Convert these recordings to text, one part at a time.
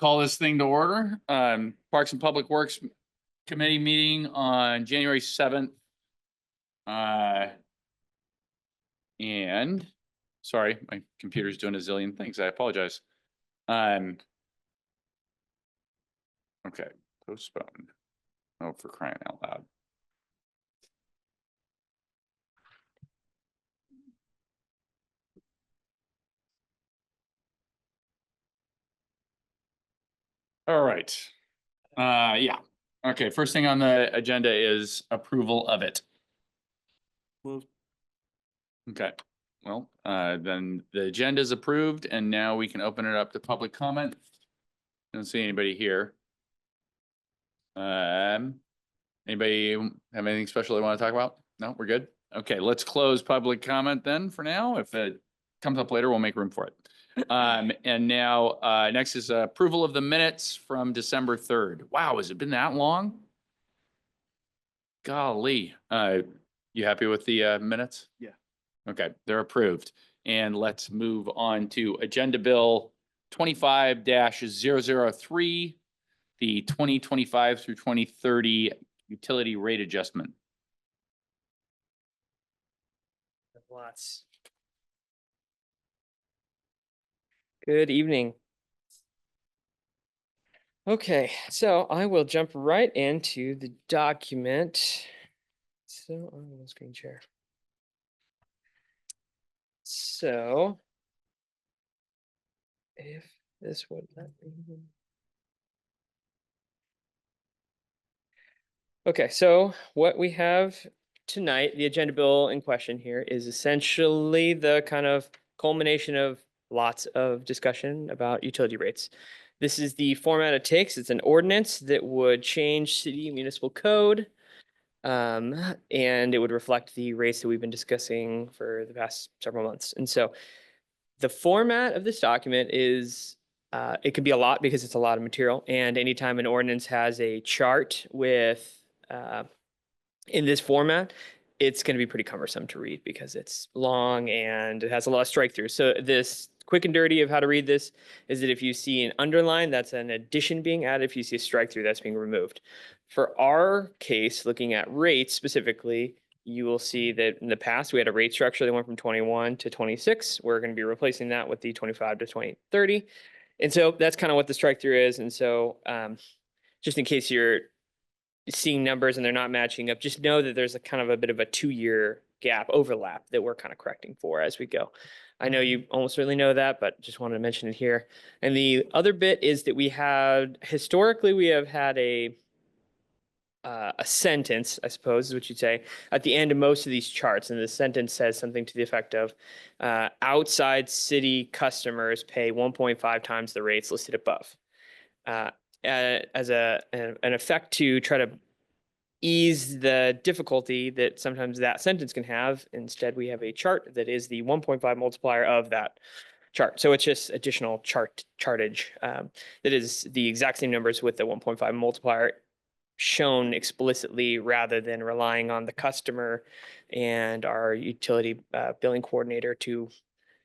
call this thing to order. Parks and Public Works Committee meeting on January 7th. And sorry, my computer's doing a zillion things. I apologize. Okay, postpone. Oh, for crying out loud. All right. Yeah. Okay, first thing on the agenda is approval of it. Moved. Okay, well, then the agenda is approved and now we can open it up to public comment. Don't see anybody here. Anybody have anything special they want to talk about? No, we're good. Okay, let's close public comment then for now. If it comes up later, we'll make room for it. And now, next is approval of the minutes from December 3rd. Wow, has it been that long? Golly, you happy with the minutes? Yeah. Okay, they're approved. And let's move on to Agenda Bill 25-003, the 2025 through 2030 utility rate adjustment. Lots. Good evening. Okay, so I will jump right into the document. So I'm on the screen share. So if this would let me. Okay, so what we have tonight, the agenda bill in question here is essentially the kind of culmination of lots of discussion about utility rates. This is the format it takes. It's an ordinance that would change city municipal code. And it would reflect the rates that we've been discussing for the past several months. And so the format of this document is, it can be a lot because it's a lot of material. And anytime an ordinance has a chart with, in this format, it's going to be pretty cumbersome to read because it's long and it has a lot of strike throughs. So this quick and dirty of how to read this is that if you see an underline, that's an addition being added. If you see a strike through, that's being removed. For our case, looking at rates specifically, you will see that in the past, we had a rate structure that went from 21 to 26. We're going to be replacing that with the 25 to 2030. And so that's kind of what the strike through is. And so just in case you're seeing numbers and they're not matching up, just know that there's a kind of a bit of a 2-year gap overlap that we're kind of correcting for as we go. I know you almost certainly know that, but just wanted to mention it here. And the other bit is that we have had a sentence, I suppose is what you'd say, at the end of most of these charts. And the sentence says something to the effect of outside city customers pay 1.5 times the rates listed above. As an effect to try to ease the difficulty that sometimes that sentence can have. Instead, we have a chart that is the 1.5 multiplier of that chart. So it's just additional chartage that is the exact same numbers with the 1.5 multiplier shown explicitly rather than relying on the customer and our utility billing coordinator to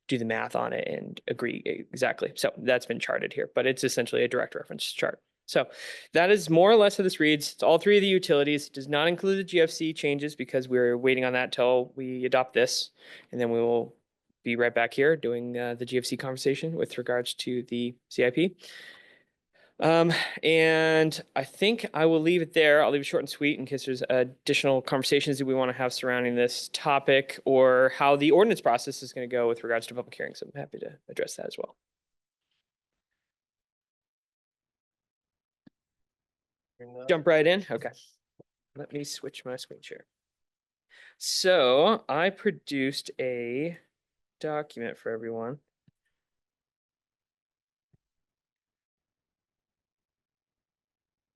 do the math on it and agree exactly. So that's been charted here, but it's essentially a direct reference chart. So that is more or less how this reads. It's all three of the utilities. It does not include the GFC changes because we're waiting on that till we adopt this. And then we will be right back here doing the GFC conversation with regards to the CIP. And I think I will leave it there. I'll leave it short and sweet in case there's additional conversations that we want to have surrounding this topic or how the ordinance process is going to go with regards to public hearings. I'm happy to address that as well. Jump right in. Okay. Let me switch my screen share. So I produced a document for everyone.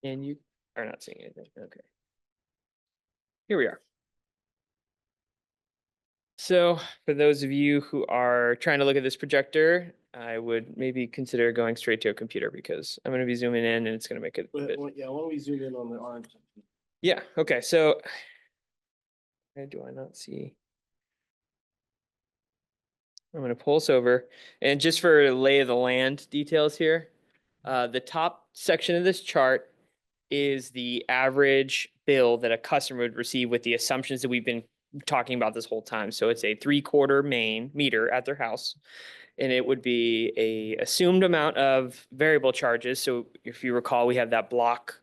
And you are not seeing anything. Okay. Here we are. So for those of you who are trying to look at this projector, I would maybe consider going straight to a computer because I'm going to be zooming in and it's going to make it a bit. Yeah, why don't we zoom in on the orange? Yeah, okay, so do I not see? I'm going to pulse over and just for lay of the land details here, The top section of this chart is the average bill that a customer would receive with the assumptions that we've been talking about this whole time. So it's a 3/4 main meter at their house. And it would be a assumed amount of variable charges. So if you recall, we have that block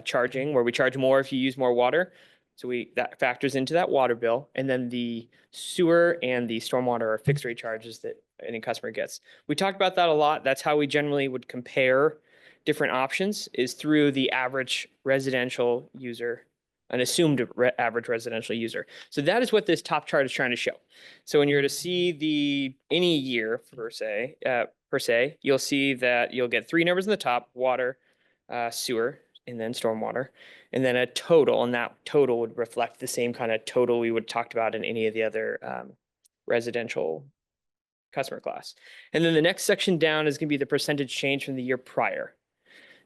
charging where we charge more if you use more water. So that factors into that water bill. And then the sewer and the stormwater are fixed rate charges that any customer gets. We talked about that a lot. That's how we generally would compare different options, is through the average residential user, an assumed average residential user. So that is what this top chart is trying to show. So when you're to see any year per se, you'll see that you'll get three numbers in the top: water, sewer, and then stormwater, and then a total. And that total would reflect the same kind of total we would talked about in any of the other residential customer class. And then the next section down is going to be the percentage change from the year prior.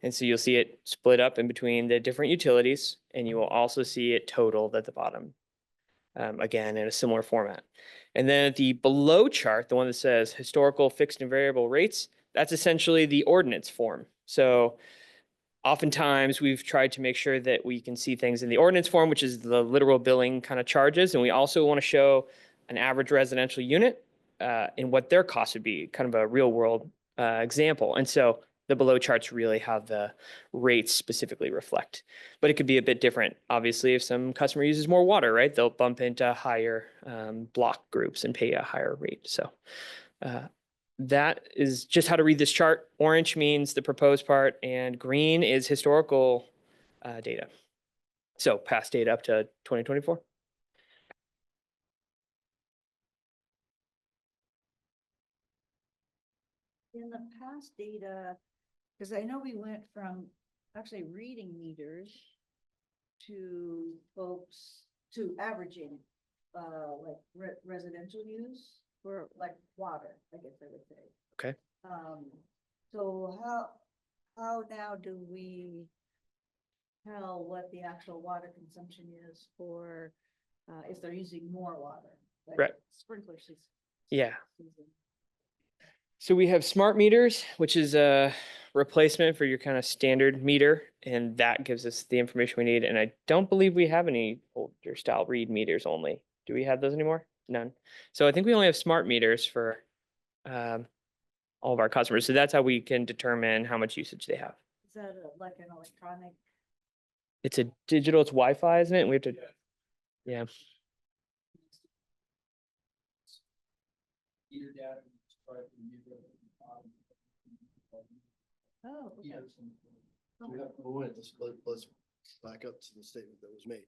And so you'll see it split up in between the different utilities, and you will also see it totaled at the bottom, again, in a similar format. And then the below chart, the one that says historical fixed and variable rates, that's essentially the ordinance form. So oftentimes we've tried to make sure that we can see things in the ordinance form, which is the literal billing kind of charges. And we also want to show an average residential unit and what their cost would be, kind of a real world example. And so the below charts really have the rates specifically reflect, but it could be a bit different. Obviously, if some customer uses more water, right, they'll bump into higher block groups and pay a higher rate. So that is just how to read this chart. Orange means the proposed part, and green is historical data. So past data up to 2024. In the past data, because I know we went from actually reading meters to folks to averaging, like residential use for like water, I guess I would say. Okay. So how now do we tell what the actual water consumption is for, if they're using more water? Like Right. Sprinkler system. Yeah. So we have smart meters, which is a replacement for your kind of standard meter, and that gives us the information we need. And I don't believe we have any older style read meters only. Do we have those anymore? None. So I think we only have smart meters for all of our customers. So that's how we can determine how much usage they have. Is that like an electronic? It's a digital, it's Wi-Fi, isn't it? We have to, yeah. Oh, okay. Let's back up to the statement that was made.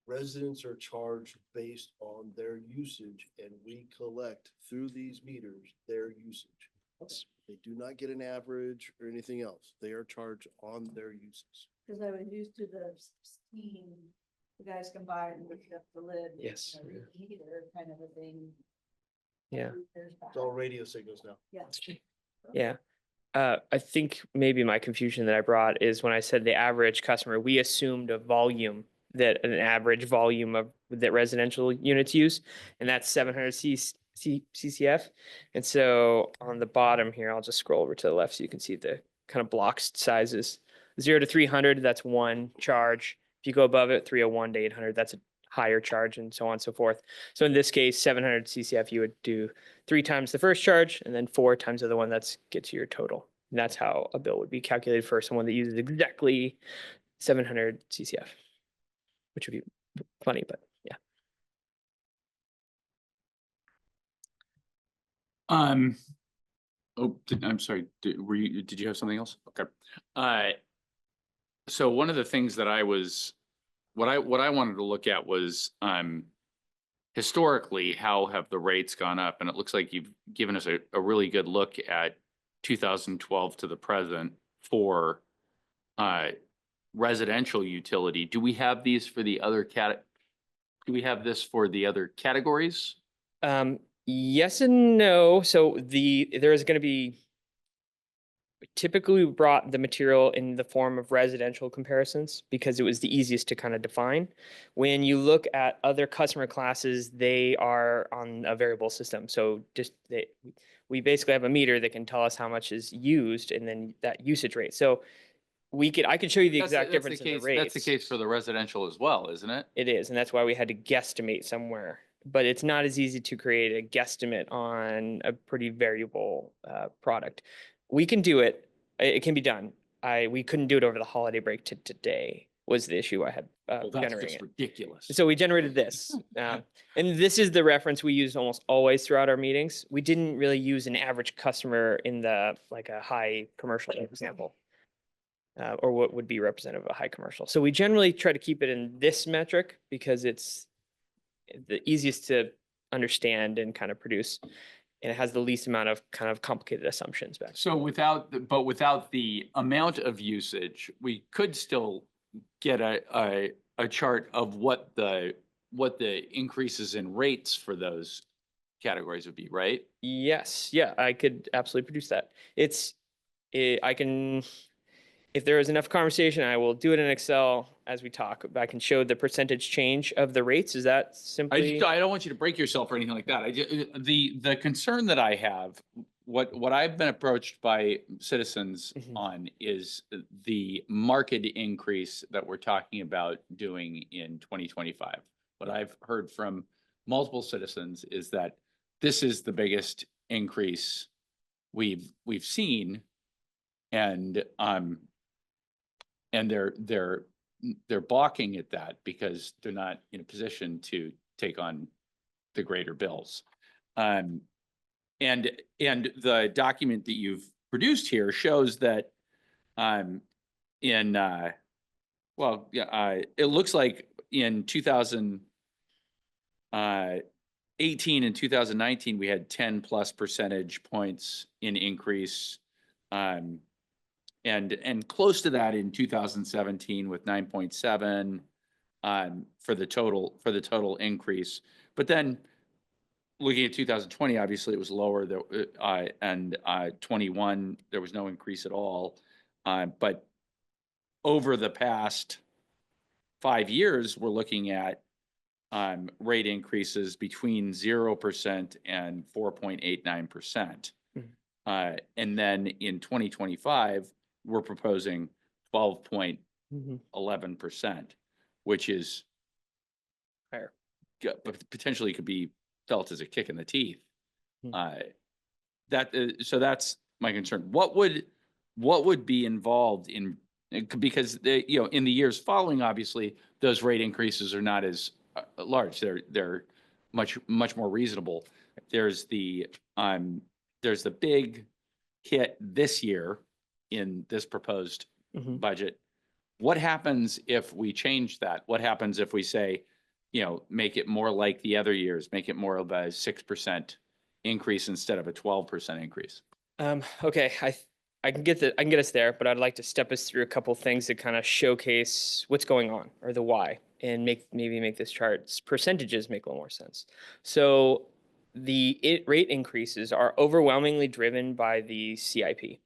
Residents are charged based on their usage, and we collect through these meters their usage. They do not get an average or anything else. They are charged on their uses. Cause I was used to the steam, the guys come by and lift up the lid. Yes. you know, read the heater kind of a thing. Yeah. There's It's all radio signals now. Yeah. Yeah. I think maybe my confusion that I brought is when I said the average customer, we assumed a volume, that an average volume of that residential units use, and that's 700 CCF. And so on the bottom here, I'll just scroll over to the left so you can see the kind of block sizes. 0 to 300, that's one charge. If you go above it, 301 to 800, that's a higher charge, and so on and so forth. So in this case, 700 CCF, you would do 3 times the first charge and then 4 times the other one. That's gets you your total. And that's how a bill would be calculated for someone that uses exactly 700 CCF, which would be funny, but yeah. Oh, I'm sorry. Did you have something else? Okay. So one of the things that what I wanted to look at was, historically, how have the rates gone up? And it looks like you've given us a really good look at 2012 to the present for, residential utility. Do we have these for the other do we have this for the other categories? Yes and no. So there is going to be, typically we brought the material in the form of residential comparisons because it was the easiest to kind of define. When you look at other customer classes, they are on a variable system. So just we basically have a meter that can tell us how much is used and then that usage rate. So I could show you the exact difference in the rates. That's the case for the residential as well, isn't it? It is, and that's why we had to guesstimate somewhere. But it's not as easy to create a guesstimate on a pretty variable product. We can do it. It can be done. We couldn't do it over the holiday break to today was the issue I had Well, that's generating just it. ridiculous. So we generated this. And this is the reference we use almost always throughout our meetings. We didn't really use an average customer in the like a high commercial example. Or what would be representative of a high commercial. So we generally try to keep it in this metric because it's the easiest to understand and kind of produce. And it has the least amount of kind of complicated assumptions back. So without the amount of usage, we could still get a chart of what the increases in rates for those categories would be, right? Yes, yeah, I could absolutely produce that. I can, if there is enough conversation, I will do it in Excel as we talk. I can show the percentage change of the rates. Is that simply? I don't want you to break yourself or anything like that. The concern that I have, what I've been approached by citizens Mhm. on is the market increase that we're talking about doing in 2025. What I've heard from multiple citizens is that this is the biggest increase we've seen, and they're balking at that because they're not in a position to take on the greater bills. And the document that you've produced here shows that it looks like in 2018 and 2019, we had 10 plus percentage points in increase. And close to that in 2017 with 9.7 for the total increase. But then looking at 2020, obviously it was lower, and 21 there was no increase at all. But over the past 5 years, we're looking at rate increases between 0% and 4.89%. And then in 2025, we're proposing 12.11%, which is Higher. but potentially could be felt as a kick in the teeth. Hmm. So that's my concern. What would be involved in, because in the years following, obviously those rate increases are not as large. They're much more reasonable. There's the big hit this year in this proposed Mhm. budget. What happens if we change that? What happens if we say, make it more like the other years, make it more of a 6% increase instead of a 12% increase? Okay, I can get us there, but I'd like to step us through a couple things to kind of showcase what's going on or the why, and maybe make this chart's percentages make a little more sense. So the rate increases are overwhelmingly driven by the CIP,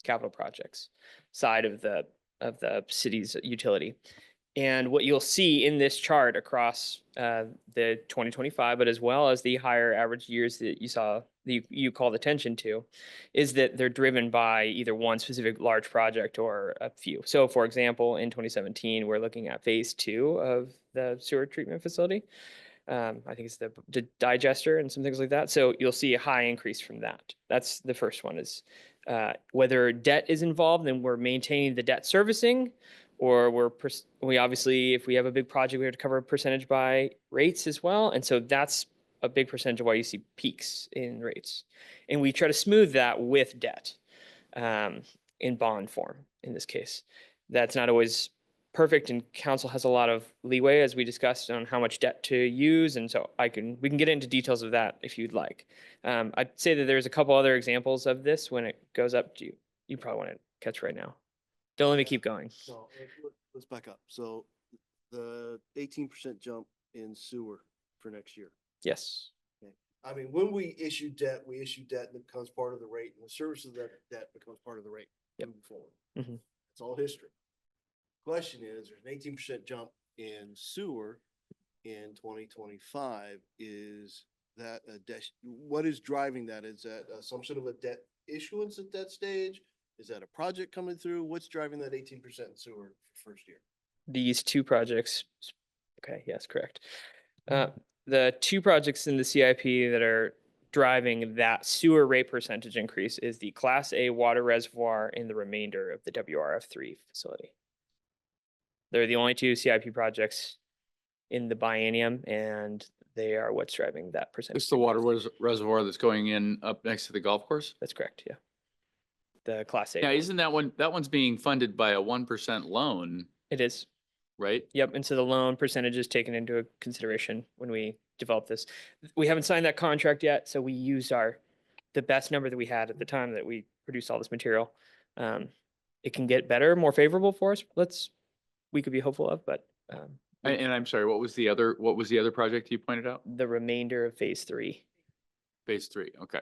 capital projects side of the city's utility. And what you'll see in this chart across the 2025, but as well as the higher average years that you called attention to, is that they're driven by either one specific large project or a few. So for example, in 2017, we're looking at phase 2 of the sewer treatment facility. I think it's the digester and some things like that. So you'll see a high increase from that. That's the first one, is whether debt is involved, then we're maintaining the debt servicing, or we obviously, if we have a big project, we have to cover a percentage by rates as well. And so that's a big percentage of why you see peaks in rates. And we try to smooth that with debt in bond form in this case. That's not always perfect, and council has a lot of leeway, as we discussed, on how much debt to use. And so we can get into details of that if you'd like. I'd say that there's a couple other examples of this when it goes up to you. You probably want to catch right now. Don't let me keep going. So let's back up. So the 18% jump in sewer for next year. Yes. I mean, when we issue debt and it becomes part of the rate, and the service of that debt becomes part of the rate Yep. moving forward. Mhm. It's all history. Question is, there's an 18% jump in sewer in 2025. Is that debt, what is driving that? Is that assumption of a debt issuance at that stage? Is that a project coming through? What's driving that 18% sewer for first year? These two projects, okay, yes, correct. The two projects in the CIP that are driving that sewer rate percentage increase is the Class A water reservoir and the remainder of the WRF3 facility. They're the only two CIP projects in the biennium, and they are what's driving that percentage. It's the water increase. reservoir that's going in up next to the golf course? That's correct, yeah. The Class A. Yeah, one. isn't that one, that one's being funded by a 1% loan, It is. right? Yep, and so the loan percentage is taken into consideration when we develop this. We haven't signed that contract yet, so we used the best number that we had at the time that we produced all this material. It can get better, more favorable for us. We could be hopeful of, but And I'm sorry, what was the other project you pointed out? the remainder of phase 3. Phase 3, okay.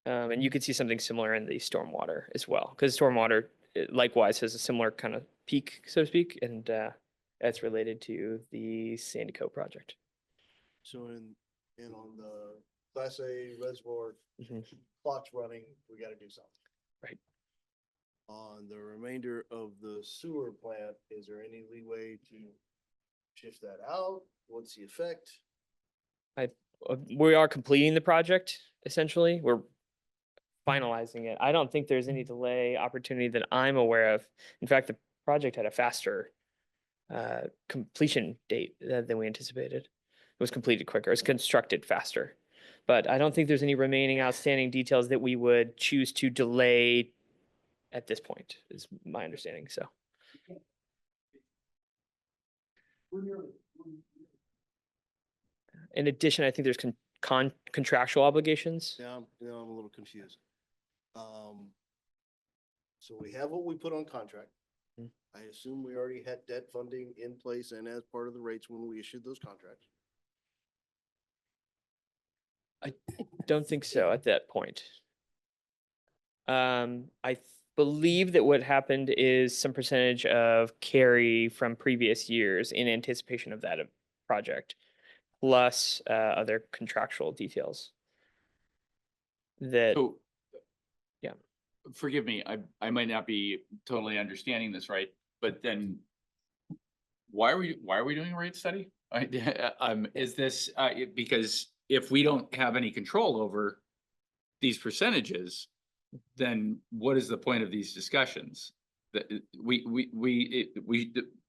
And you could see something similar in the stormwater as well, because stormwater likewise has a similar kind of peak, so to speak, and that's related to the Sandy Cove project. So in on the Class A reservoir, Mhm. clock's running, we gotta do something. Right. On the remainder of the sewer plant, is there any leeway to shift that out? What's the effect? We are completing the project, essentially. We're finalizing it. I don't think there's any delay opportunity that I'm aware of. In fact, the project had a faster completion date than we anticipated. It was completed quicker. It was constructed faster. But I don't think there's any remaining outstanding details that we would choose to delay at this point, is my understanding. So in addition, I think there's contractual obligations. Now I'm a little confused. So we have what we put on contract. Mhm. I assume we already had debt funding in place and as part of the rates when we issued those contracts. Don't think so at that point. Believe that what happened is some percentage of carry from previous years in anticipation of that project, plus other contractual details. That So. Yeah. Forgive me, I might not be totally understanding this right, but then why are we doing a rate study? Is this, because if we don't have any control over these percentages, then what is the point of these discussions? That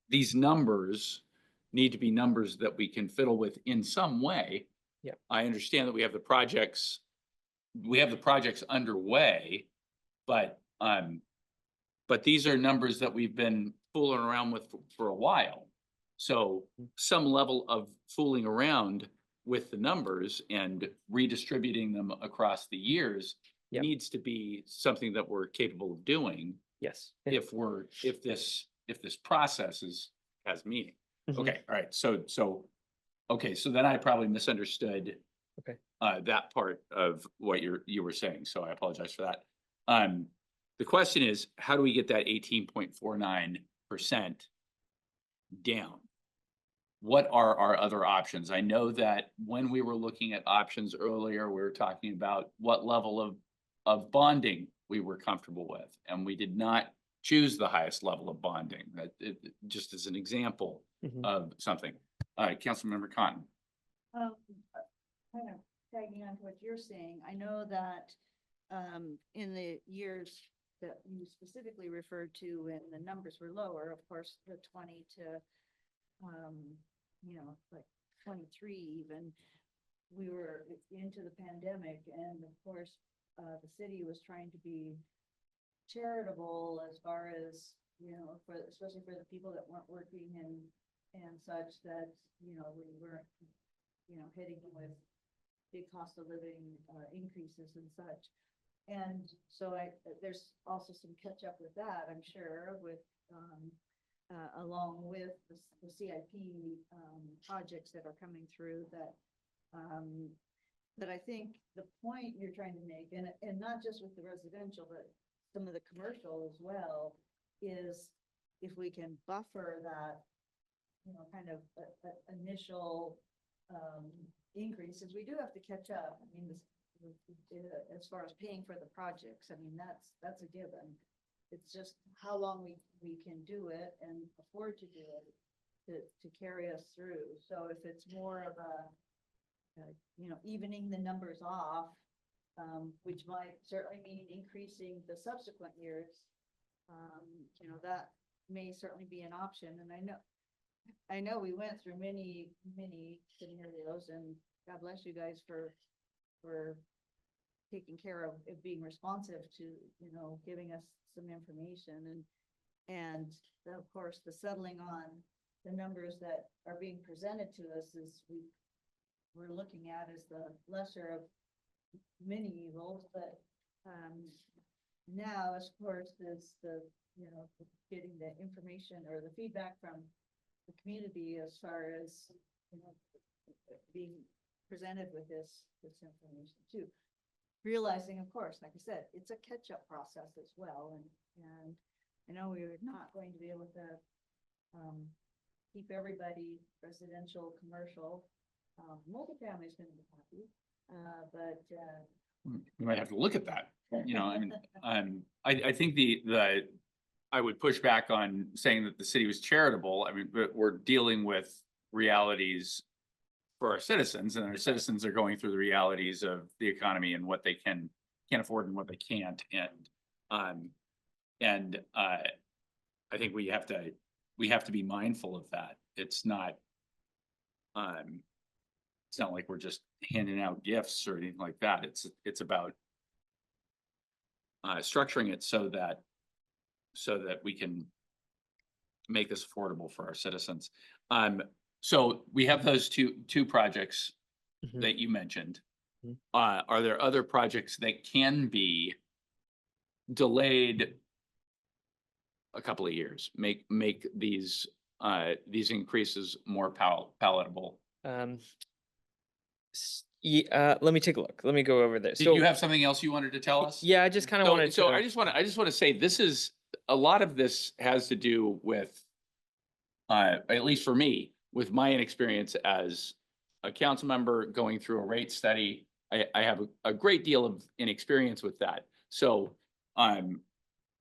these numbers need to be numbers that we can fiddle with in some way. Yeah. I understand that we have the projects underway, but these are numbers that we've been fooling around with for a while. So some level of fooling around with the numbers and redistributing them across the years Yep. needs to be something that we're capable of doing yes. if this process has meaning. Mhm. Okay, all right, so then I probably misunderstood Okay. that part of what you were saying, so I apologize for that. The question is, how do we get that 18.49% down? What are our other options? I know that when we were looking at options earlier, we were talking about what level of bonding we were comfortable with, and we did not choose the highest level of bonding. Just as an example Mhm. of something. Councilmember Cotton. Kind of tagging on to what you're saying, I know that in the years that you specifically referred to when the numbers were lower, of course, the 20 to like 23 even, we were into the pandemic, and of course, the city was trying to be charitable as far as, especially for the people that weren't working and such, that, we weren't, hitting them with big cost of living increases and such. And so there's also some catch up with that, I'm sure, with along with the CIP projects that are coming through that I think the point you're trying to make, and not just with the residential, but some of the commercial as well, is if we can buffer that kind of initial, increases, we do have to catch up. I mean, as far as paying for the projects, I mean, that's a given. It's just how long we can do it and afford to do it to carry us through. So if it's more of evening the numbers off, which might certainly mean increasing the subsequent years, that may certainly be an option. And I know we went through many scenarios, and God bless you guys for taking care of it, being responsive to, giving us some information, and of course, the settling on the numbers that are being presented to us is we're looking at as the lesser of many evils. But now, of course, is getting the information or the feedback from the community as far as being presented with this information too. Realizing, of course, like I said, it's a catch-up process as well, and I know we're not going to be able to keep everybody residential, commercial. Multifamily is going to be happy, but We might have to look at that, I mean, I think I would push back on saying that the city was charitable. I mean, but we're dealing with realities for our citizens, and our citizens are going through the realities of the economy and what they can't afford and what they can't. And I think we have to be mindful of that. It's not like we're just handing out gifts or anything like that. It's about structuring it so that we can make this affordable for our citizens. So we have those two projects Mhm. that you mentioned. Mhm. Are there other projects that can be delayed a couple of years, make these increases more palatable? Let me take a look. Let me go over this. Did you have something else you wanted to tell us? Yeah, I just kind of wanted So to. I just want to say, a lot of this has to do with, at least for me, with my inexperience as a council member going through a rate study. I have a great deal of inexperience with that. So,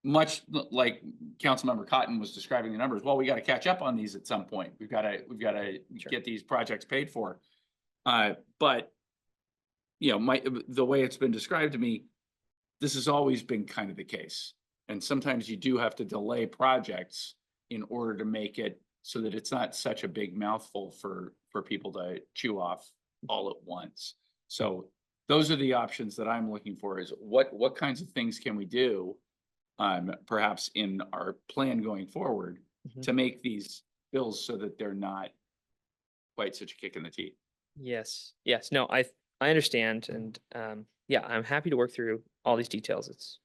much like Councilmember Cotton was describing the numbers, well, we got to catch up on these at some point. We've got to Sure. get these projects paid for. But the way it's been described to me, this has always been kind of the case. And sometimes you do have to delay projects in order to make it so that it's not such a big mouthful for people to chew off all at once. So those are the options that I'm looking for, is what kinds of things can we do, perhaps in our plan going forward, Mhm. to make these bills so that they're not quite such a kick in the teeth. Yes. No, I understand, and yeah, I'm happy to work through all these details. It's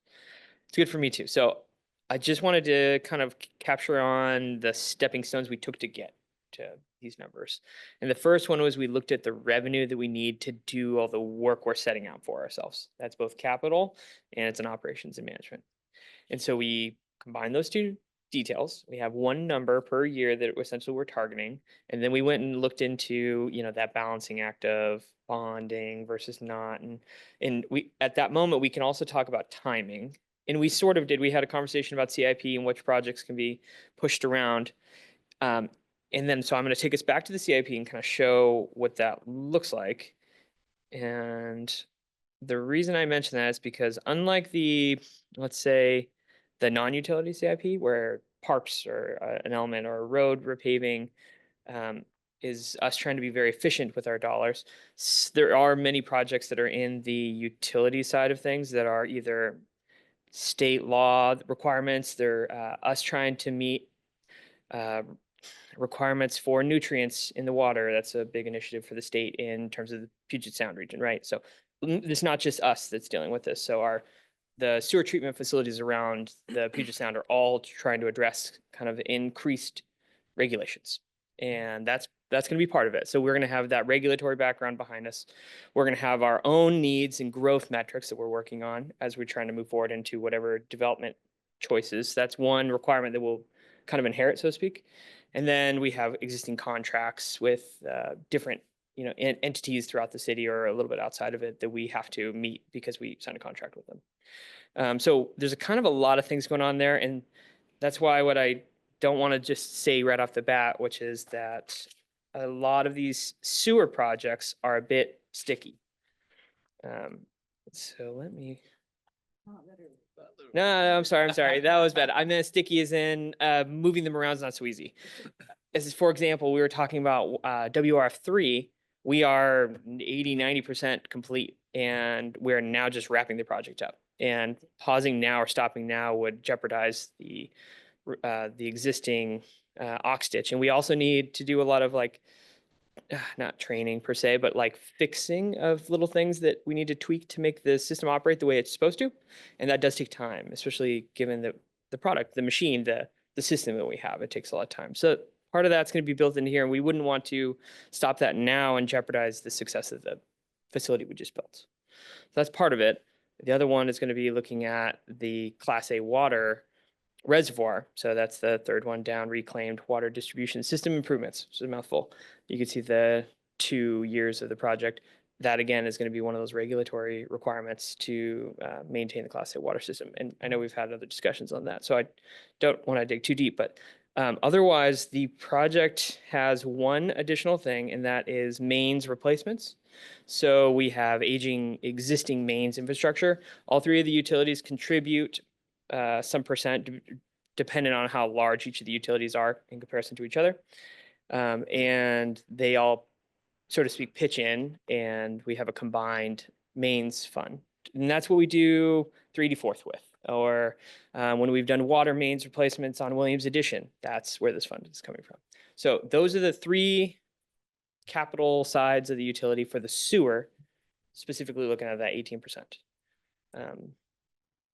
good for me too. So I just wanted to kind of capture on the stepping stones we took to get to these numbers. And the first one was we looked at the revenue that we need to do all the work we're setting out for ourselves. That's both capital and it's an operations and management. And so we combined those two details. We have one number per year that essentially we're targeting. And then we went and looked into, that balancing act of bonding versus not. And we, at that moment, we can also talk about timing. And we sort of did. We had a conversation about CIP and which projects can be pushed around. And then, so I'm going to take us back to the CIP and kind of show what that looks like. And the reason I mention that is because unlike let's say, the non-utility CIP, where parks are an element, or road repaving is us trying to be very efficient with our dollars. There are many projects that are in the utility side of things that are either state law requirements. They're us trying to meet requirements for nutrients in the water. That's a big initiative for the state in terms of the Puget Sound region, right? So it's not just us that's dealing with this. So the sewer treatment facilities around the Puget Sound are all trying to address kind of increased regulations. And that's going to be part of it. So we're going to have that regulatory background behind us. We're going to have our own needs and growth metrics that we're working on as we're trying to move forward into whatever development choices. That's one requirement that we'll kind of inherit, so to speak. And then we have existing contracts with different, entities throughout the city or a little bit outside of it that we have to meet because we signed a contract with them. So there's a kind of a lot of things going on there, and that's why what I don't want to just say right off the bat, which is that a lot of these sewer projects are a bit sticky. So let me. Oh, that are- No, I'm sorry. That was bad. I meant sticky as in moving them around is not so easy. As for example, we were talking about WRF3. We are 80-90% complete, and we're now just wrapping the project up. And pausing now or stopping now would jeopardize the existing ox ditch. And we also need to do a lot of not training per se, but like fixing of little things that we need to tweak to make the system operate the way it's supposed to. And that does take time, especially given the product, the machine, the system that we have. It takes a lot of time. So part of that's going to be built in here, and we wouldn't want to stop that now and jeopardize the success of the facility we just built. So that's part of it. The other one is going to be looking at the Class A water reservoir. So that's the third one down, reclaimed water distribution system improvements. It's a mouthful. You can see the 2 years of the project. That again is going to be one of those regulatory requirements to maintain the Class A water system. And I know we've had other discussions on that, so I don't want to dig too deep, but otherwise the project has one additional thing, and that is mains replacements. So we have aging existing mains infrastructure. All three of the utilities contribute some percent dependent on how large each of the utilities are in comparison to each other. And they all, so to speak, pitch in, and we have a combined mains fund. And that's what we do 3D4th with. Or when we've done water mains replacements on Williams Addition, that's where this fund is coming from. So those are the three capital sides of the utility for the sewer, specifically looking at that 18%.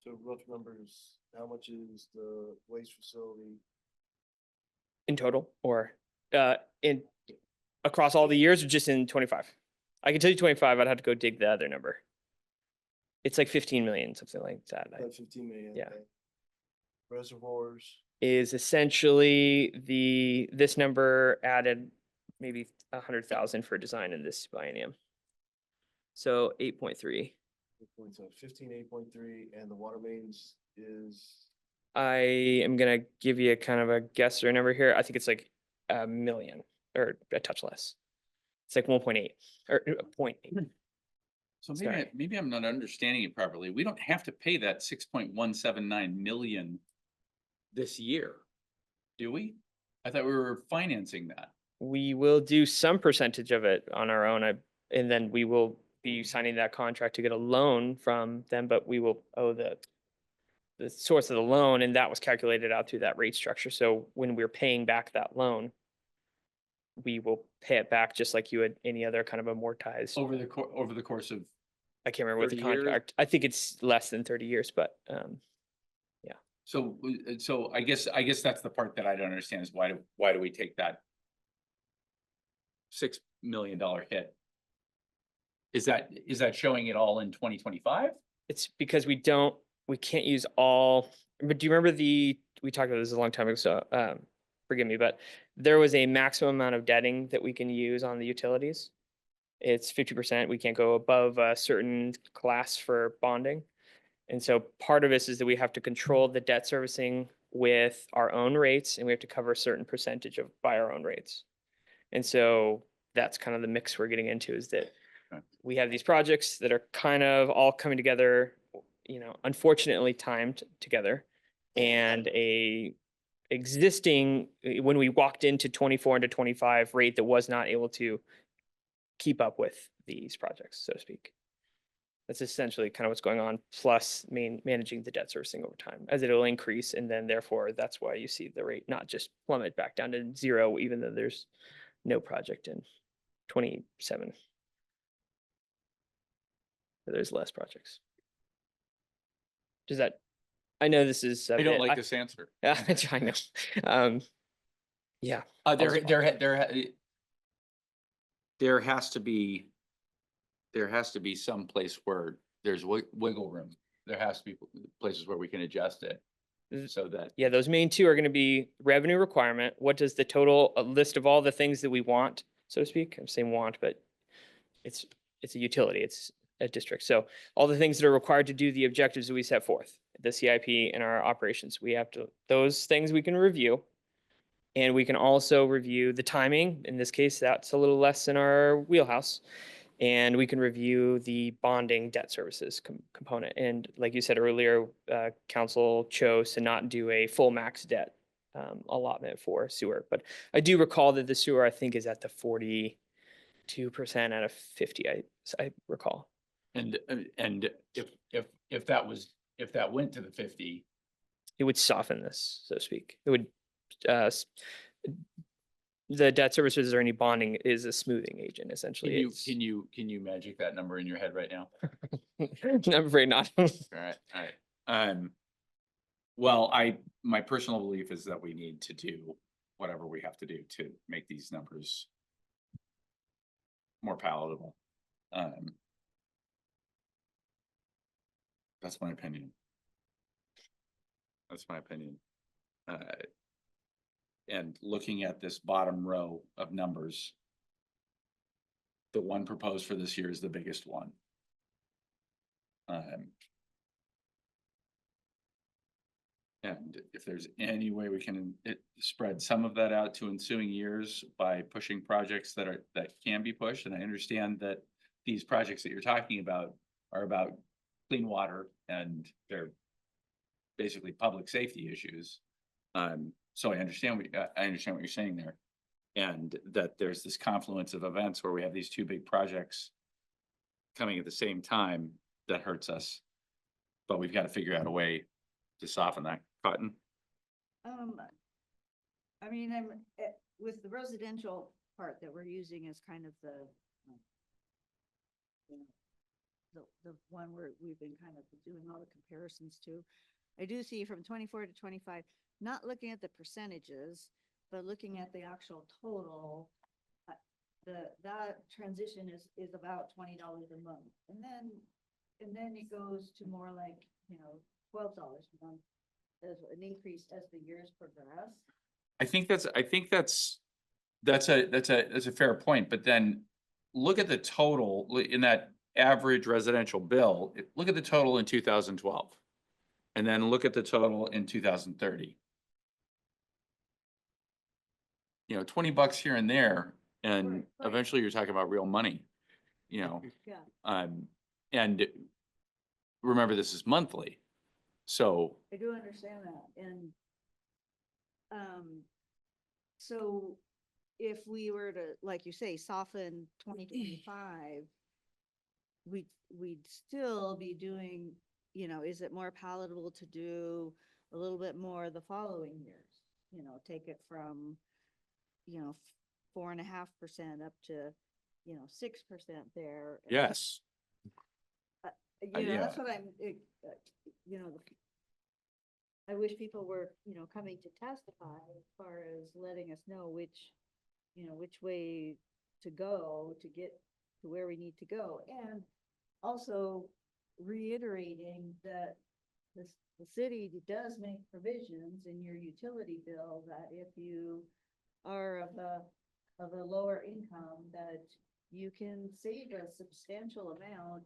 So rough numbers, how much is the waste facility? In total, or in across all the years, or just in 25? I can tell you 25. I'd have to go dig the other number. It's like 15 million, something like that. About 15 million. Yeah. okay. Reservoirs, Is essentially this number added maybe 100,000 for design in this biennium. So 8.3. 8.3, and the water mains is, I am gonna give you a kind of a guess or number here. I think it's like 1 million or a touch less. It's like 1.8 or 0.8. So Sorry. maybe I'm not understanding it properly. We don't have to pay that 6.179 million this year, do we? I thought we were financing that. We will do some percentage of it on our own, and then we will be signing that contract to get a loan from them, but we will owe the source of the loan, and that was calculated out through that rate structure. So when we're paying back that loan, we will pay it back just like you would any other kind of amortized. Over the course of, I can't remember what the 30 years? contract. I think it's less than 30 years, but so I guess that's the part that I don't understand is why do we take that $6 million hit? Is that showing it all in 2025? it's because we can't use all, but do you remember we talked about this a long time ago, so forgive me, but there was a maximum amount of debting that we can use on the utilities. It's 50%. We can't go above a certain class for bonding. And so part of this is that we have to control the debt servicing with our own rates, and we have to cover a certain percentage by our own rates. And so that's kind of the mix we're getting into, is that Okay. we have these projects that are kind of all coming together, unfortunately timed together, and when we walked into 24 into 25 rate that was not able to keep up with these projects, so to speak. That's essentially kind of what's going on, plus managing the debt servicing over time, as it'll increase, and then therefore that's why you see the rate not just plummet back down to 0, even though there's no project in 27. There's less projects. Does that? I know this is. I don't like this answer. Yeah, I know. Yeah. There has to be some place where there's wiggle room. There has to be places where we can adjust it. so that, Yeah, those main two are gonna be revenue requirement. What does the total, a list of all the things that we want, so to speak? I'm saying want, but it's a utility, it's a district. So all the things that are required to do the objectives that we set forth, the CIP and our operations, we have to, those things we can review. And we can also review the timing. In this case, that's a little less in our wheelhouse. And we can review the bonding debt services component. And like you said earlier, council chose to not do a full max debt allotment for sewer. But I do recall that the sewer, I think, is at the 42% out of 50, I recall. and if that went to the 50, It would soften this, so to speak. It would, the debt services or any bonding is a smoothing agent, essentially. It's- can you magic that number in your head right now? I'm afraid not. All right. Well, my personal belief is that we need to do whatever we have to do to make these numbers more palatable. That's my opinion. That's my opinion. And looking at this bottom row of numbers, the one proposed for this year is the biggest one. And if there's any way we can spread some of that out to ensuing years by pushing projects that can be pushed, and I understand that these projects that you're talking about are about clean water and they're basically public safety issues. So I understand what you're saying there. And that there's this confluence of events where we have these two big projects coming at the same time that hurts us. But we've got to figure out a way to soften that. Cotton? I mean, with the residential part that we're using as kind of the, you know, the one where we've been kind of doing all the comparisons to. I do see from 24 to 25, not looking at the percentages, but looking at the actual total, that transition is about $20 a month. And then it goes to more like, you know, $12 a month as an increase as the years progress. I think that's a fair point, but then look at the total in that average residential bill. Look at the total in 2012. And then look at the total in 2030. You know, $20 here and there, and Right. eventually you're talking about real money, you know. Yeah, And remember, this is monthly. So I do understand that. And so if we were to, like you say, soften 2025, we'd still be doing, you know, is it more palatable to do a little bit more the following years? You know, take it from, you know, 4.5% up to, you know, 6% there. and, yes, You know, that's yeah. what I'm, you know, I wish people were, you know, coming to testify as far as letting us know which, you know, which way to go to get to where we need to go. And also reiterating that the city does make provisions in your utility bill that if you are of a lower income, that you can save a substantial amount,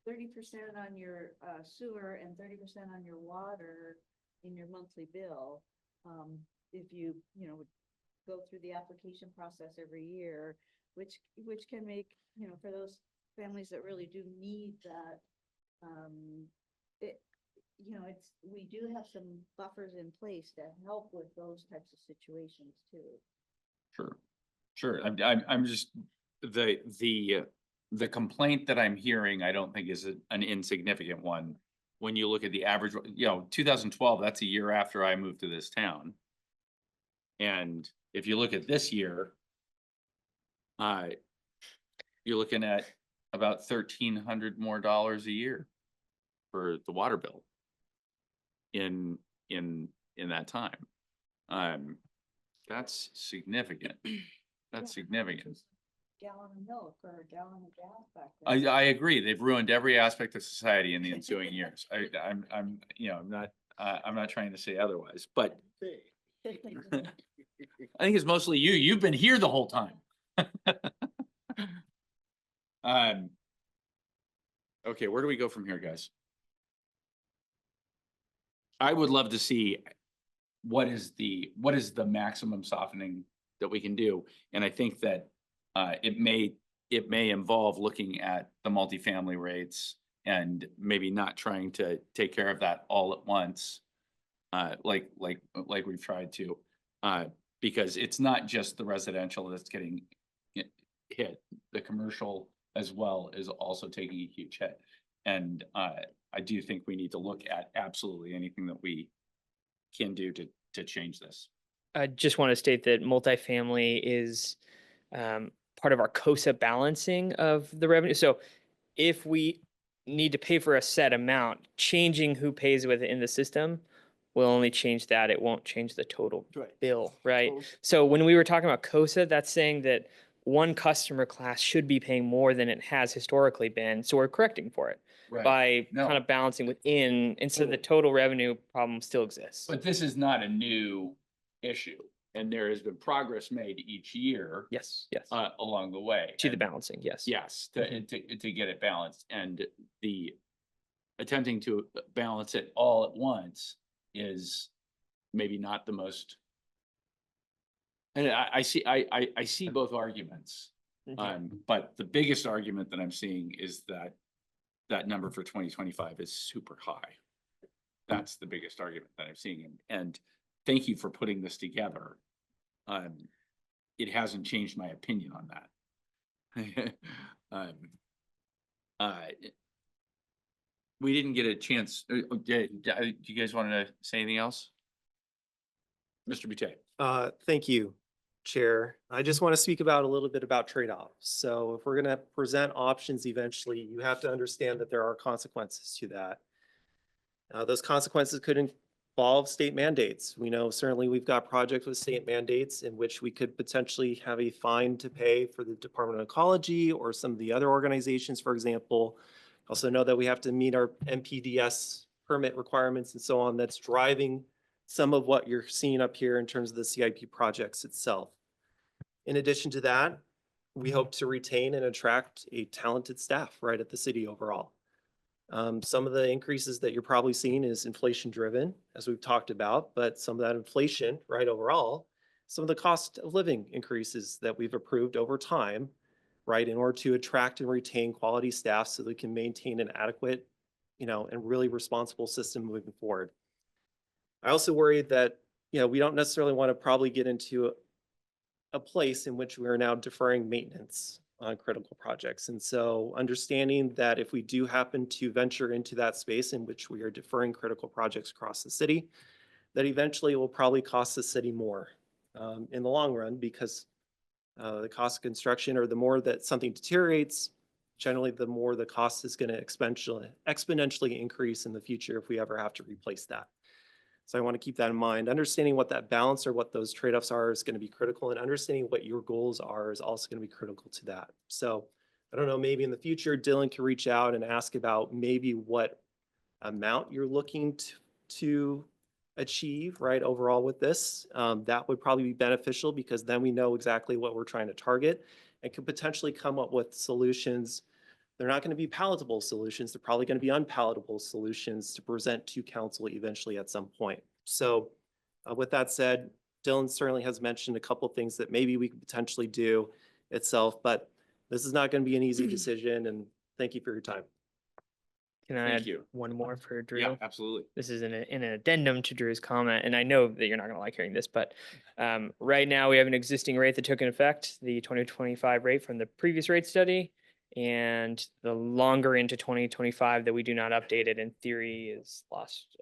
30% on your sewer and 30% on your water in your monthly bill. If you know, go through the application process every year, which can make, you know, for those families that really do need that, you know, we do have some buffers in place to help with those types of situations too. Sure. I'm just, the complaint that I'm hearing, I don't think is an insignificant one. When you look at the average, you know, 2012, that's a year after I moved to this town. And if you look at this year, you're looking at about $1,300 more a year for the water bill in that time. That's significant. That's Yeah, significant. just Gallon of milk or a gallon of gas back then. I agree. They've ruined every aspect of society in the ensuing years. I'm, you know, I'm not trying to say otherwise, but Hey. I think it's mostly you. You've been here the whole time. Okay, where do we go from here, guys? I would love to see what is the maximum softening that we can do? And I think that it may involve looking at the multifamily rates and maybe not trying to take care of that all at once. Like we've tried to, because it's not just the residential that's getting hit, the commercial as well is also taking a huge hit. And I do think we need to look at absolutely anything that we can do to change this. I just want to state that multifamily is part of our COSA balancing of the revenue. So if we need to pay for a set amount, changing who pays with it in the system will only change that. It won't change the total Right. bill, right? Total- So when we were talking about COSA, that's saying that one customer class should be paying more than it has historically been. So we're correcting for it by No. kind of balancing within, and so the Totally. total revenue problem still exists. But this is not a new issue, and there has been progress made each year Yes, yes. along the way. To the And balancing, yes. yes, to get it balanced, and the attempting to balance it all at once is maybe not the most. And I see both arguments, Mhm. but the biggest argument that I'm seeing is that that number for 2025 is super high. That's the biggest argument that I'm seeing, and thank you for putting this together. It hasn't changed my opinion on that. We didn't get a chance. Do you guys want to say anything else? Mr. Boutte. Thank you, Chair. I just want to speak about a little bit about trade-offs. So if we're going to present options eventually, you have to understand that there are consequences to that. Those consequences could involve state mandates. We know certainly we've got projects with state mandates in which we could potentially have a fine to pay for the Department of Ecology or some of the other organizations, for example. Also know that we have to meet our NPDES permit requirements and so on. That's driving some of what you're seeing up here in terms of the CIP projects itself. In addition to that, we hope to retain and attract a talented staff right at the city overall. Some of the increases that you're probably seeing is inflation driven, as we've talked about, but some of that inflation, right, overall, some of the cost of living increases that we've approved over time, right, in order to attract and retain quality staff so they can maintain an adequate, and really responsible system moving forward. I also worry that, we don't necessarily want to probably get into a place in which we are now deferring maintenance on critical projects. And so understanding that if we do happen to venture into that space in which we are deferring critical projects across the city, that eventually it will probably cost the city more in the long run, because the cost of construction, or the more that something deteriorates, generally the more the cost is going to exponentially increase in the future if we ever have to replace that. So I want to keep that in mind. Understanding what that balance or what those trade-offs are is going to be critical, and understanding what your goals are is also going to be critical to that. So I don't know, maybe in the future, Dylan can reach out and ask about maybe what amount you're looking to achieve, right, overall with this. That would probably be beneficial, because then we know exactly what we're trying to target and could potentially come up with solutions. They're not going to be palatable solutions. They're probably going to be unpalatable solutions to present to council eventually at some point. So with that said, Dylan certainly has mentioned a couple of things that maybe we could potentially do itself, but this is not going to be an easy decision, and thank you for your time. Can I Thank add you. one more for Drew? Yeah, absolutely. This is in an addendum to Drew's comment, and I know that you're not gonna like hearing this, but right now we have an existing rate that took in effect, the 2025 rate from the previous rate study. And the longer into 2025 that we do not update it, in theory, is lost.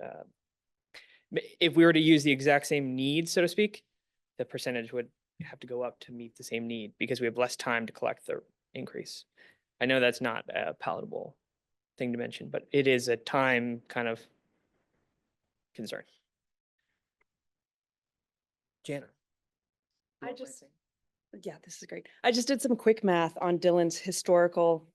If we were to use the exact same need, so to speak, the percentage would have to go up to meet the same need, because we have less time to collect the increase. I know that's not a palatable thing to mention, but it is a time kind of concern. Jana. Yeah, this is great. I just did some quick math on Dylan's historical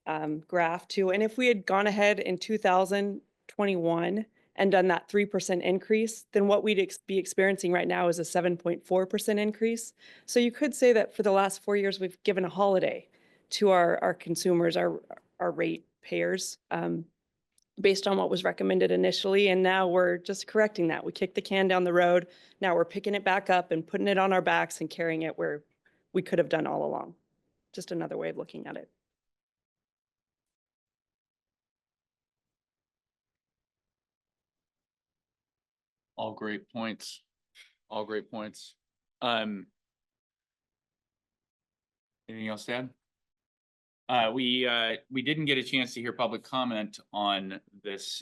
graph too. And if we had gone ahead in 2021 and done that 3% increase, then what we'd be experiencing right now is a 7.4% increase. So you could say that for the last 4 years, we've given a holiday to our consumers, our rate payers, based on what was recommended initially. And now we're just correcting that. We kicked the can down the road. Now we're picking it back up and putting it on our backs and carrying it where we could have done all along. Just another way of looking at it. All great points. All great points. Anything else to add? We didn't get a chance to hear public comment on this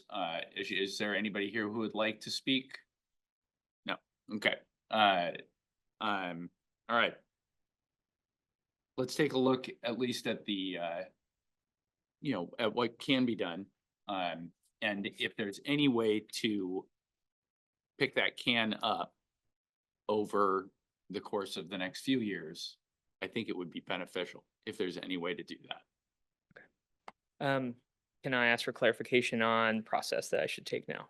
issue. Is there anybody here who would like to speak? No. Okay. All right. Let's take a look at least at the at what can be done. And if there's any way to pick that can up over the course of the next few years, I think it would be beneficial if there's any way to do that. Can I ask for clarification on process that I should take now?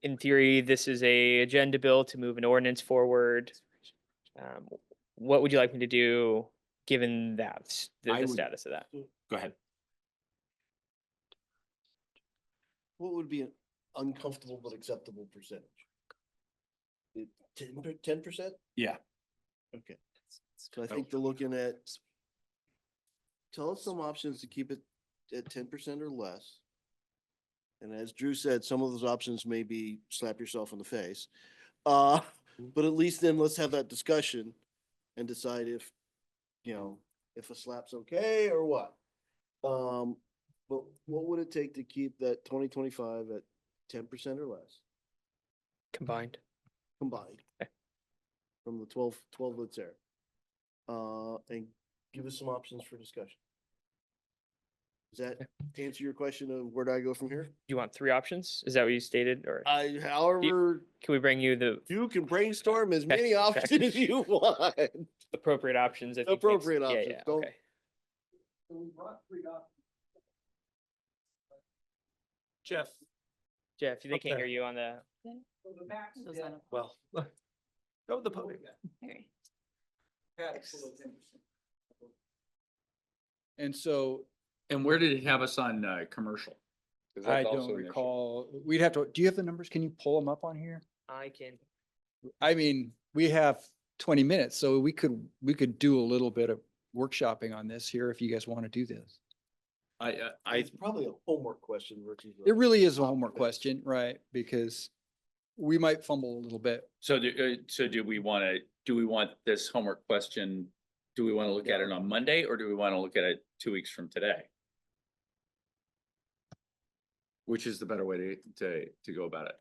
In theory, this is a agenda bill to move an ordinance forward. What would you like me to do, given that, I the would- status of that? Go ahead. What would be an uncomfortable but acceptable percentage? 10%? Yeah. Okay. So I think they're looking at, tell us some options to keep it at 10% or less. And as Drew said, some of those options may be slap yourself in the face. But at least then let's have that discussion and decide if, if a slap's okay or what. But what would it take to keep that 2025 at 10% or less Combined. combined? Okay. From the 12 that's there. And give us some options for discussion. Does that answer your question of where do I go from here? You want 3 options? Is that what you stated, or However, can we bring you the you can brainstorm as Okay, many okay. options as you want. appropriate options? If you think- Appropriate yeah, options, yeah, don't- okay. Jeff, Jeff, they can't Okay. hear you on the. well, go with the podium. And so, and where did it have us on commercial? 'Cause I that's also don't an issue. recall. We'd have to, do you have the numbers? Can you pull them up on here? I can. I mean, we have 20 minutes, so we could do a little bit of workshopping on this here if you guys want to do this. It's probably a homework question versus. It really is a homework question, right? Because we might fumble a little bit. So do we want this homework question? Do we want to look at it on Monday or do we want to look at it 2 weeks from today? Which is the better way to go about it?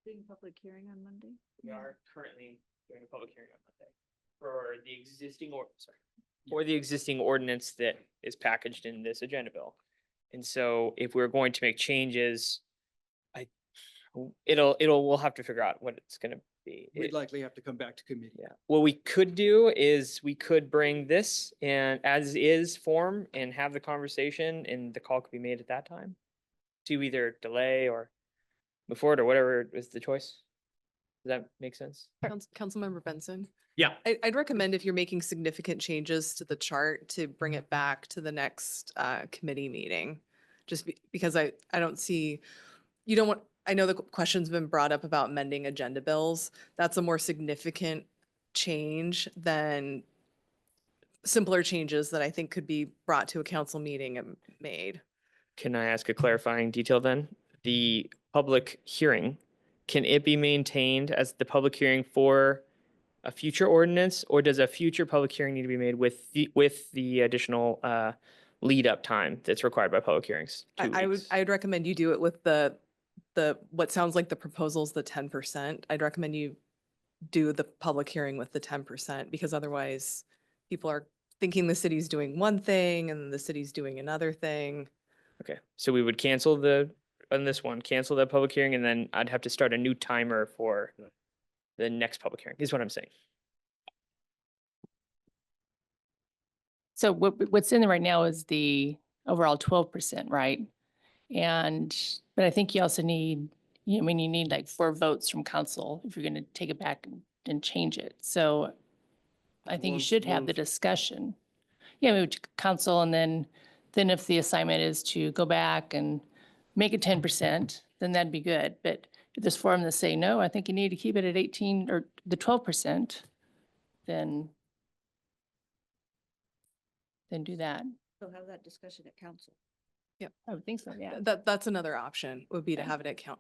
Doing public hearing on Monday? We are currently doing a public hearing on Monday for the existing ordinance that is packaged in this agenda bill. And so if we're going to make changes, we'll have to figure out what it's gonna be. We'd likely have to come back to committee. Yeah, what we could do is we could bring this and as is form and have the conversation and the call could be made at that time. To either delay or move forward or whatever is the choice. Does that make sense? Councilmember Benson. Yeah. I'd recommend if you're making significant changes to the chart to bring it back to the next committee meeting. Just because I don't see, you don't want, I know the question's been brought up about amending agenda bills. That's a more significant change than simpler changes that I think could be brought to a council meeting and made. Can I ask a clarifying detail then? The public hearing, can it be maintained as the public hearing for a future ordinance? Or does a future public hearing need to be made with the additional lead up time that's required by public hearings? 2 weeks? I would recommend you do it with the what sounds like the proposal's the 10%. I'd recommend you do the public hearing with the 10% because otherwise people are thinking the city's doing one thing and the city's doing another thing. Okay, so we would cancel on this one, cancel the public hearing, and then I'd have to start a new timer for the next public hearing, is what I'm saying. So what's in there right now is the overall 12%, right? And But I think you also need, you need like 4 votes from council if you're gonna take it back and change it. So I think you should have the discussion. Yeah, maybe to council and then if the assignment is to go back and make it 10%, then that'd be good. But if there's 4 of them that say no, I think you need to keep it at 18 or the 12%, then do that. So have that discussion at council. I would think so, yeah. That's another option, would be to Okay. have it at count.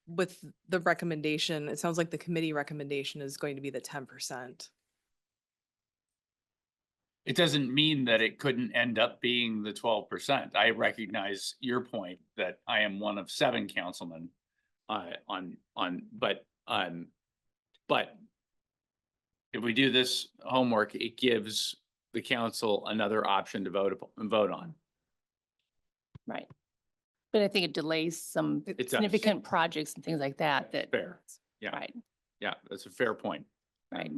With the recommendation, it sounds like the committee recommendation is going to be the 10%. It doesn't mean that it couldn't end up being the 12%. I recognize your point that I am one of 7 councilmen but if we do this homework, it gives the council another option to vote on. Right. But I think it delays some It does. significant projects and things like that, Fair. Yeah. right, Yeah, that's a fair point. right.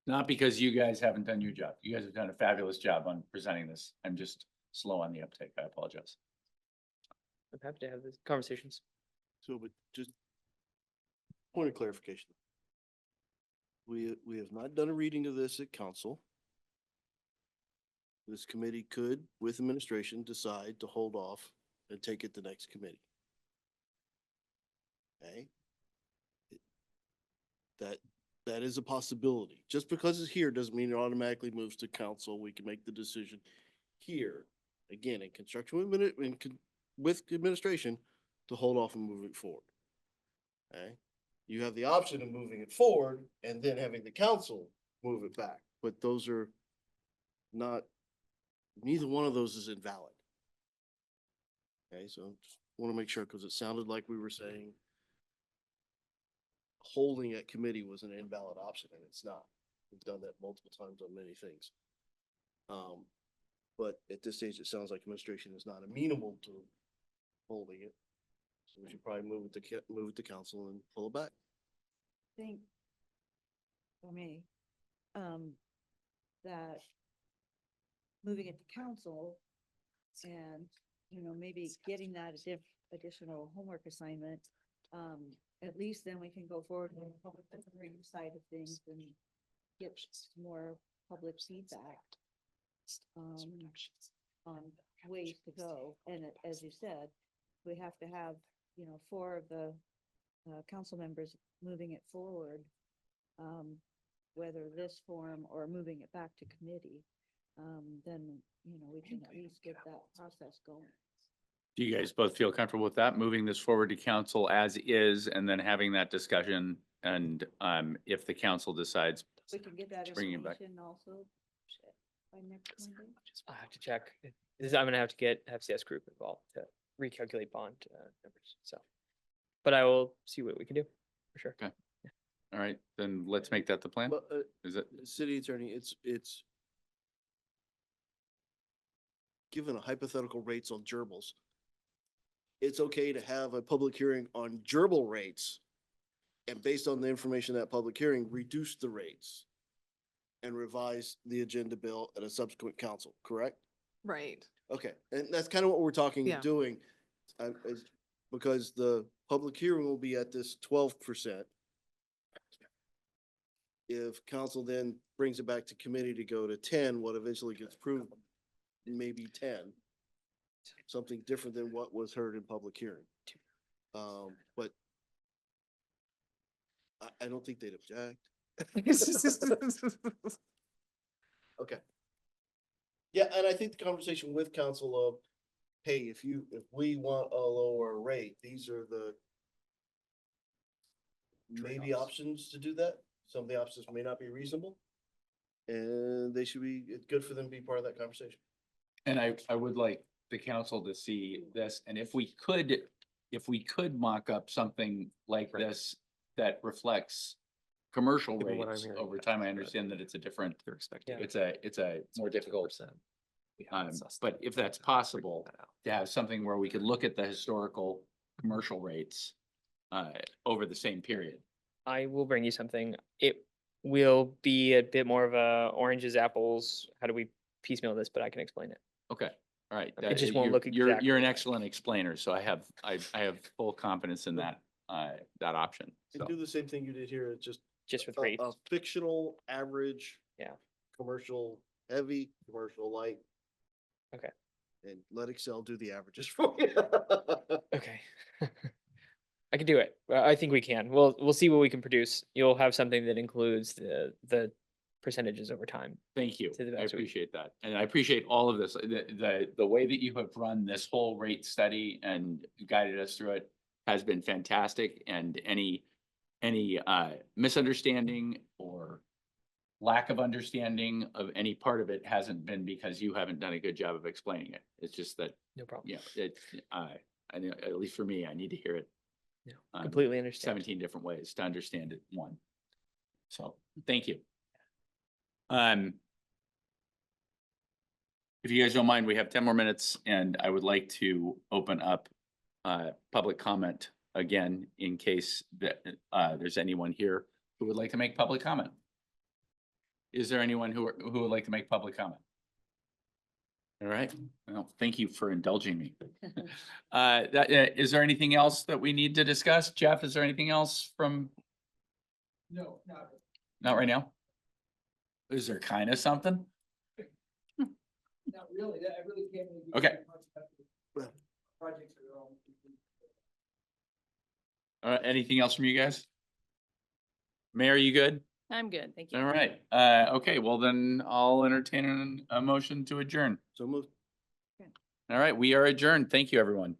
Not because you guys haven't done your job. You guys have done a fabulous job on presenting this. I'm just slow on the uptake. I apologize. I'm happy to have these conversations. So, but just point of clarification. We have not done a reading of this at council. This committee could, with administration, decide to hold off and take it to next committee. Okay? That is a possibility. Just because it's here doesn't mean it automatically moves to council. We can make the decision here, again, in construction with administration, to hold off and move it forward. Okay? You have the option of moving it forward and then having the council move it back, but those are not, neither one of those is invalid. Okay, so just want to make sure, because it sounded like we were saying holding at committee was an invalid option, and it's not. We've done that multiple times on many things. But at this stage, it sounds like administration is not amenable to holding it. So we should probably move it to council and pull it back. Think for me, that moving it to council and, maybe getting that additional homework assignment, at least then we can go forward with the public hearing side of things and get more public feedback on ways to go. And as you said, we have to have, 4 of the council members moving it forward, whether this form or moving it back to committee, then, we can at least get that process going. Do you guys both feel comfortable with that, moving this forward to council as is, and then having that discussion? And if the council decides, We can get that Bringing it back. information also by next Monday. I have to check. I'm gonna have to have CS group involved to recalculate bond numbers, so. But I will see what we can do, for sure. Okay. all right, then let's make that the plan. But, Is it? city attorney, it's given a hypothetical rates on gerbils. It's okay to have a public hearing on gerbil rates, and based on the information of that public hearing, reduce the rates and revise the agenda bill at a subsequent council, correct? Right. Okay, and that's kind of what we're talking, Yeah. doing, because the public hearing will be at this 12%. If council then brings it back to committee to go to 10, what eventually gets approved, maybe 10. Something different than what was heard in public hearing. But I don't think they'd object. Okay. Yeah, and I think the conversation with council of, hey, if we want a lower rate, these are the maybe options to do that. Some of the options may not be reasonable. And it's good for them to be part of that conversation. And I would like the council to see this, and if we could mock up something like this that reflects commercial Given what I'm rates hearing, over that's time, I good. understand that it's a different, They're expecting. it's a more difficult. 2%. We haven't sussed But out if that's figuring possible, that out. to have something where we could look at the historical commercial rates over the same period. I will bring you something. It will be a bit more of a oranges, apples. How do we piecemeal this? But I can explain it. Okay, All right. It just won't look You're exactly an like- excellent explainer, so I have full confidence in that, that option. And So, do the same thing you did here, it's Just with a rates. fictional average. Yeah. Commercial heavy, commercial light. Okay. And let Excel do the averages for you. Okay. I can do it. I think we can. We'll see what we can produce. You'll have something that includes the percentages over time. thank you. To the I best we- appreciate that. And I appreciate all of this. The way that you have run this whole rate study and guided us through it has been fantastic. And any misunderstanding or lack of understanding of any part of it hasn't been because you haven't done a good job of explaining it. It's just that, No problem. yeah, I know, at least for me, I need to hear it. Yeah, um, completely understand. 17 different ways to understand it, one. So, thank you. If you guys don't mind, we have 10 more minutes and I would like to open up public comment again in case that there's anyone here who would like to make public comment. Is there anyone who would like to make public comment? All right, well, thank you for indulging me. Is there anything else that we need to discuss? Jeff, is there anything else from? No, not right now. Is there kind of something? Not really, I really can't. Okay. Projects are all. Anything else from you guys? Mayor, you good? I'm good, thank you. All right, okay, well then I'll entertain a motion to adjourn. So move. All right, we are adjourned. Thank you, everyone.